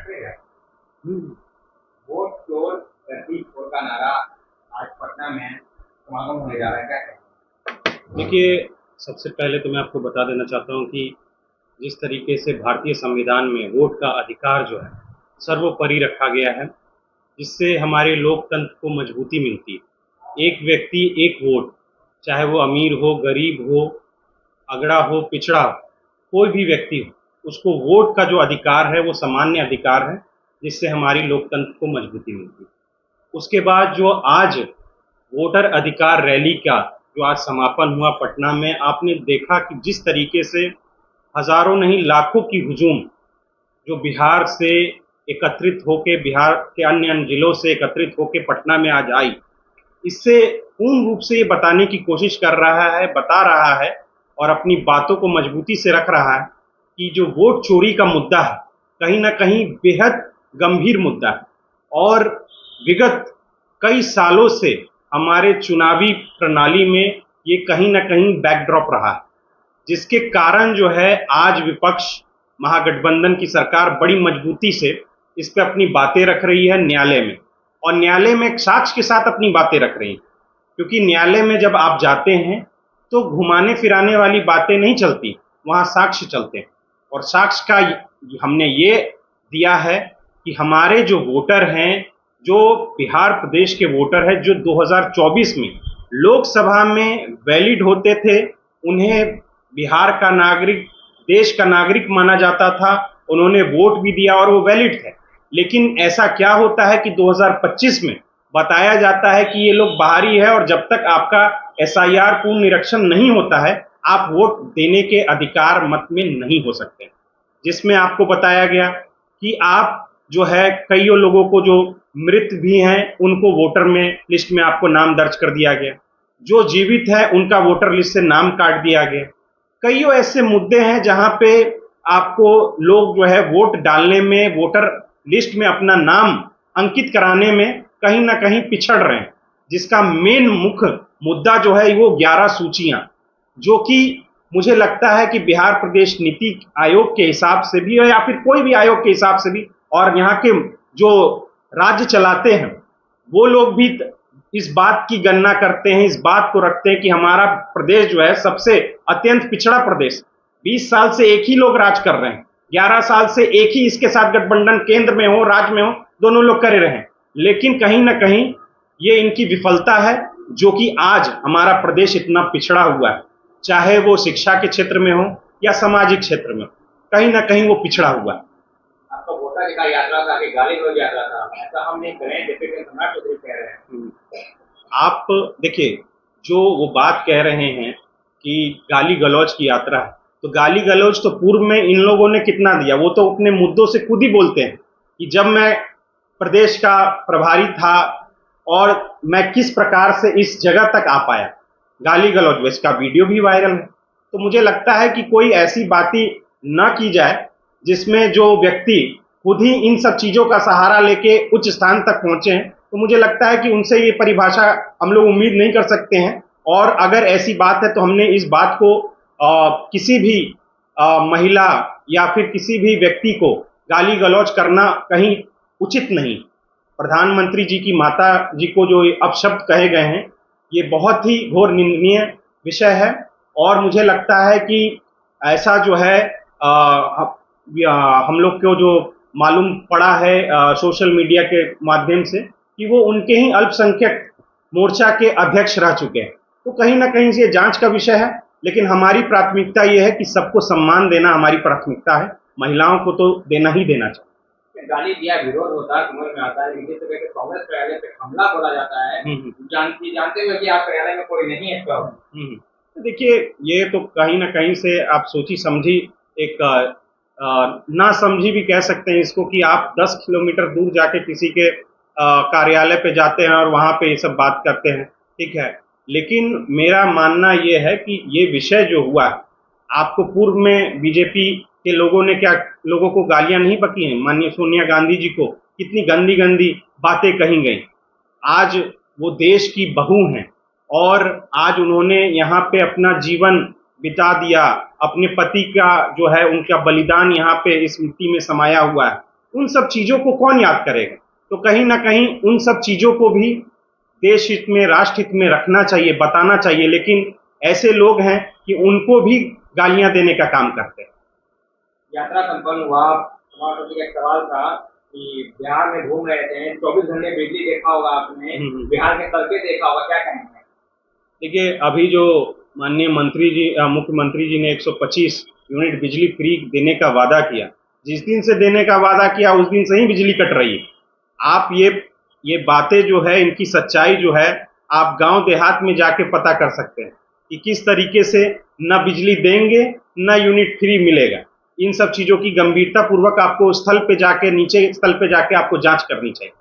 हम्म। Vote चोर धरती चोर का नारा आज पटना में समागम होने जा रहा है, क्या कहें? देखिए, सबसे पहले तो मैं आपको बता देना चाहता हूँ कि जिस तरीके से भारतीय संविधान में वोट का अधिकार जो है सर्वोपरि रखा गया है, जिससे हमारे लोकतंत्र को मजबूती मिलती है। एक व्यक्ति एक वोट, चाहे वो अमीर हो, गरीब हो, अगड़ा हो, पिछड़ा हो, कोई भी व्यक्ति हो, उसको वोट का जो अधिकार है वो सामान्य अधिकार है, जिससे हमारी लोकतंत्र को मजबूती मिलती है। उसके बाद जो आज वोटर अधिकार रैली का जो आज समापन हुआ पटना में, आपने देखा कि जिस तरीके से हजारों नहीं लाखों की हुजूम जो बिहार से एकत्रित होके, बिहार के अन्य अन्य जिलों से एकत्रित होके पटना में आज आई, इससे पूर्ण रूप से ये बताने की कोशिश कर रहा है, बता रहा है और अपनी बातों को मजबूती से रख रहा है कि जो वोट चोरी का मुद्दा है कहीं ना कहीं बेहद गंभीर मुद्दा है और विगत कई सालों से हमारे चुनावी प्रणाली में ये कहीं ना कहीं बैकड्रॉप रहा है, जिसके कारण जो है आज विपक्ष, महागठबंधन की सरकार बड़ी मजबूती से इस पे अपनी बातें रख रही है न्यायालय में, और न्यायालय में साक्ष्य के साथ अपनी बातें रख रही है। क्योंकि न्यायालय में जब आप जाते हैं तो घुमाने फिराने वाली बातें नहीं चलती, वहाँ साक्ष्य चलते हैं। और साक्ष्य का हमने ये दिया है कि हमारे जो वोटर हैं, जो बिहार प्रदेश के वोटर हैं, जो 2024 में लोकसभा में वैलिड होते थे, उन्हें बिहार का नागरिक, देश का नागरिक माना जाता था, उन्होंने वोट भी दिया और वो वैलिड थे। लेकिन ऐसा क्या होता है कि 2025 में बताया जाता है कि ये लोग बाहरी है और जब तक आपका एसआईआर पूर्ण निरीक्षण नहीं होता है आप वोट देने के अधिकार मत में नहीं हो सकते। जिसमें आपको बताया गया कि आप जो है कई लोगों को जो मृत भी हैं उनको वोटर में लिस्ट में आपको नाम दर्ज कर दिया गया, जो जीवित है उनका वोटर लिस्ट से नाम काट दिया गया। कई ऐसे मुद्दे हैं जहां पे आपको लोग जो है वोट डालने में, वोटर लिस्ट में अपना नाम अंकित कराने में कहीं ना कहीं पिछड़ रहे हैं, जिसका मेन मुख्य मुद्दा जो है वो 11 सूचियां, जो कि मुझे लगता है कि बिहार प्रदेश नीति आयोग के हिसाब से भी या फिर कोई भी आयोग के हिसाब से भी, और यहाँ के जो राज्य चलाते हैं वो लोग भी इस बात की गणना करते हैं, इस बात को रखते हैं कि हमारा प्रदेश जो है सबसे अत्यंत पिछड़ा प्रदेश, 20 साल से एक ही लोग राज कर रहे हैं, 11 साल से एक ही इसके साथ गठबंधन केंद्र में हो, राज्य में हो, दोनों लोग करे रहे हैं। लेकिन कहीं ना कहीं ये इनकी विफलता है जो कि आज हमारा प्रदेश इतना पिछड़ा हुआ है, चाहे वो शिक्षा के क्षेत्र में हो या सामाजिक क्षेत्र में हो, कहीं ना कहीं वो पिछड़ा हुआ है। आपका वोटर अधिकार यात्रा था कि गाली गलौज यात्रा था, ऐसा हम नहीं करें जैसे सम्राट चौधरी कह रहे हैं। आप देखिए, जो वो बात कह रहे हैं कि गाली गलौज की यात्रा है, तो गाली गलौज तो पूर्व में इन लोगों ने कितना दिया, वो तो अपने मुद्दों से खुद ही बोलते हैं कि जब मैं प्रदेश का प्रभारी था और मैं किस प्रकार से इस जगह तक आ पाया, गाली गलौज, इसका वीडियो भी वायरल है। तो मुझे लगता है कि कोई ऐसी बातें ना की जाए जिसमें जो व्यक्ति खुद ही इन सब चीजों का सहारा लेके उच्च स्थान तक पहुंचे हैं, तो मुझे लगता है कि उनसे ये परिभाषा हम लोग उम्मीद नहीं कर सकते हैं। और अगर ऐसी बात है तो हमने इस बात को किसी भी महिला या फिर किसी भी व्यक्ति को गाली गलौज करना कहीं उचित नहीं। प्रधानमंत्री जी की माता जी को जो अपशब्द कहे गए हैं, ये बहुत ही घोर निंदनीय विषय है। और मुझे लगता है कि ऐसा जो है हम लोग को जो मालूम पड़ा है सोशल मीडिया के माध्यम से कि वो उनके ही अल्पसंख्यक मोर्चा के अध्यक्ष रह चुके हैं, तो कहीं ना कहीं से जांच का विषय है। लेकिन हमारी प्राथमिकता ये है कि सबको सम्मान देना हमारी प्राथमिकता है, महिलाओं को तो देना ही देना चाहिए। गाली दिया विरोध होता है, समझ में आता है, लेकिन तो कांग्रेस कार्यालय पे हमला बोला जाता है, जानते हुए कि आप कार्यालय में कोई नहीं है इसका। तो देखिए, ये तो कहीं ना कहीं से आप सोची समझी एक ना समझी भी कह सकते हैं इसको, कि आप 10 किलोमीटर दूर जाके किसी के कार्यालय पे जाते हैं और वहाँ पे ये सब बात करते हैं, ठीक है। लेकिन मेरा मानना ये है कि ये विषय जो हुआ, आपको पूर्व में बीजेपी के लोगों ने क्या लोगों को गालियां नहीं बकी हैं, माननीय सोनिया गांधी जी को कितनी गंदी गंदी बातें कही गई। आज वो देश की बहू हैं और आज उन्होंने यहाँ पे अपना जीवन बिता दिया, अपने पति का जो है उनका बलिदान यहाँ पे इस मिट्टी में समाया हुआ है, उन सब चीज़ों को कौन याद करेगा? तो कहीं ना कहीं उन सब चीज़ों को भी देश हित में, राष्ट्र हित में रखना चाहिए, बताना चाहिए, लेकिन ऐसे लोग हैं कि उनको भी गालियां देने का काम करते हैं। यात्रा संपन्न हुआ, हमारा एक सवाल था कि बिहार में घूम रहे थे, 24 घंटे बिजली देखा होगा आपने, बिहार के सड़कें देखा होगा, क्या कहेंगे? देखिए, अभी जो माननीय मंत्री जी, मुख्यमंत्री जी ने 125 यूनिट बिजली फ्री देने का वादा किया, जिस दिन से देने का वादा किया उस दिन से ही बिजली कट रही है। आप ये बातें जो है, इनकी सच्चाई जो है, आप गांव देहात में जाके पता कर सकते हैं कि किस तरीके से न बिजली देंगे न यूनिट फ्री मिलेगा। इन सब चीज़ों की गंभीरता पूर्वक आपको स्थल पे जाके, नीचे स्थल पे जाके आपको जांच करनी चाहिए।